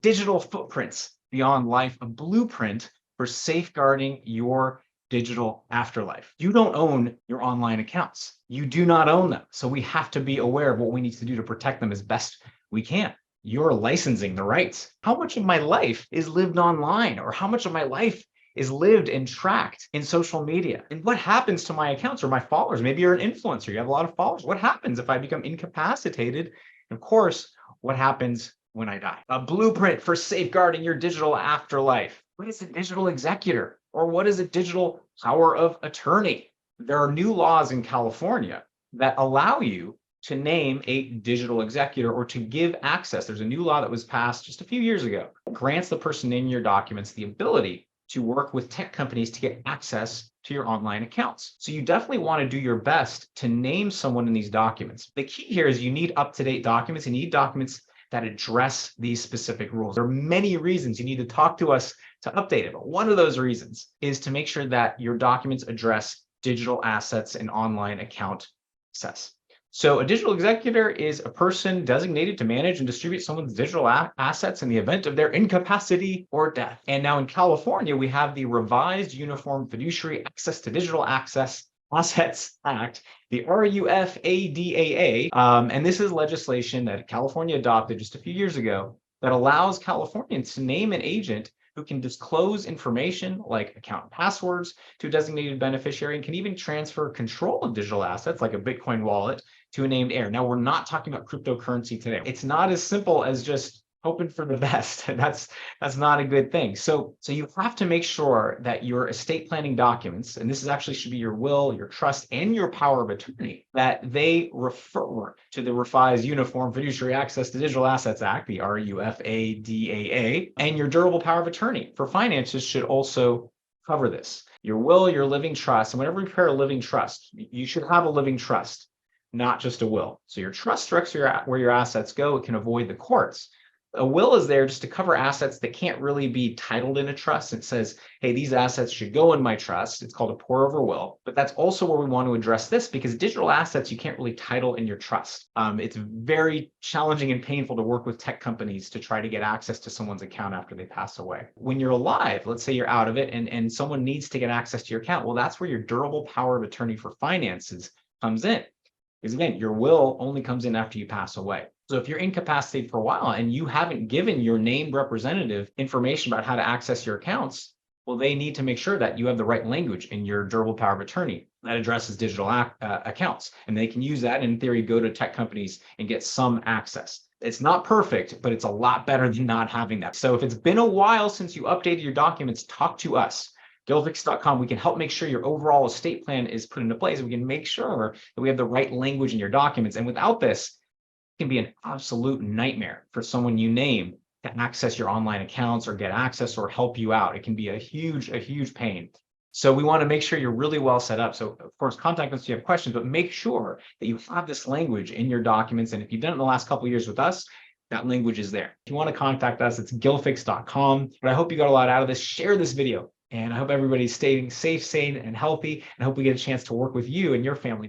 digital footprints beyond life, a blueprint for safeguarding your digital afterlife. You don't own your online accounts. You do not own them. So we have to be aware of what we need to do to protect them as best we can. You're licensing the rights. How much of my life is lived online, or how much of my life is lived and tracked in social media? And what happens to my accounts or my followers? Maybe you're an influencer, you have a lot of followers. What happens if I become incapacitated? And of course, what happens when I die? A blueprint for safeguarding your digital afterlife. What is a digital executor? Or what is a digital power of attorney? There are new laws in California that allow you to name a digital executor or to give access. There's a new law that was passed just a few years ago. It grants the person naming your documents the ability to work with tech companies to get access to your online accounts. So you definitely want to do your best to name someone in these documents. The key here is you need up-to-date documents. You need documents that address these specific rules. There are many reasons you need to talk to us to update it, but one of those reasons is to make sure that your documents address digital assets and online account access. So a digital executor is a person designated to manage and distribute someone's digital assets in the event of their incapacity or death. And now in California, we have the Revised Uniform Fiduciary Access to Digital Assets Act, the RUFADAA. And this is legislation that California adopted just a few years ago that allows Californians to name an agent who can disclose information like account passwords to a designated beneficiary and can even transfer control of digital assets like a Bitcoin wallet to a named heir. Now, we're not talking about cryptocurrency today. It's not as simple as just hoping for the best. That's not a good thing. So you have to make sure that your estate planning documents, and this is actually should be your will, your trust, and your power of attorney, that they refer to the Revised Uniform Fiduciary Access to Digital Assets Act, the RUFADAA, and your durable power of attorney for finances should also cover this. Your will, your living trust, and whenever you prepare a living trust, you should have a living trust, not just a will. So your trust directs where your assets go. It can avoid the courts. A will is there just to cover assets that can't really be titled in a trust. It says, hey, these assets should go in my trust. It's called a pour over will. But that's also where we want to address this, because digital assets you can't really title in your trust. It's very challenging and painful to work with tech companies to try to get access to someone's account after they pass away. When you're alive, let's say you're out of it and someone needs to get access to your account. Well, that's where your durable power of attorney for finances comes in. Because again, your will only comes in after you pass away. So if you're incapacitated for a while and you haven't given your named representative information about how to access your accounts, well, they need to make sure that you have the right language in your durable power of attorney that addresses digital accounts. And they can use that, and in theory, go to tech companies and get some access. It's not perfect, but it's a lot better than not having that. So if it's been a while since you updated your documents, talk to us. Gilfix.com, we can help make sure your overall estate plan is put into place. We can make sure that we have the right language in your documents. And without this, it can be an absolute nightmare for someone you name to access your online accounts or get access or help you out. It can be a huge pain. So we want to make sure you're really well set up. So of course, contact us if you have questions, but make sure that you have this language in your documents. And if you've done it in the last couple of years with us, that language is there. If you want to contact us, it's Gilfix.com. But I hope you got a lot out of this. Share this video. And I hope everybody's staying safe, sane, and healthy. And I hope we get a chance to work with you and your family.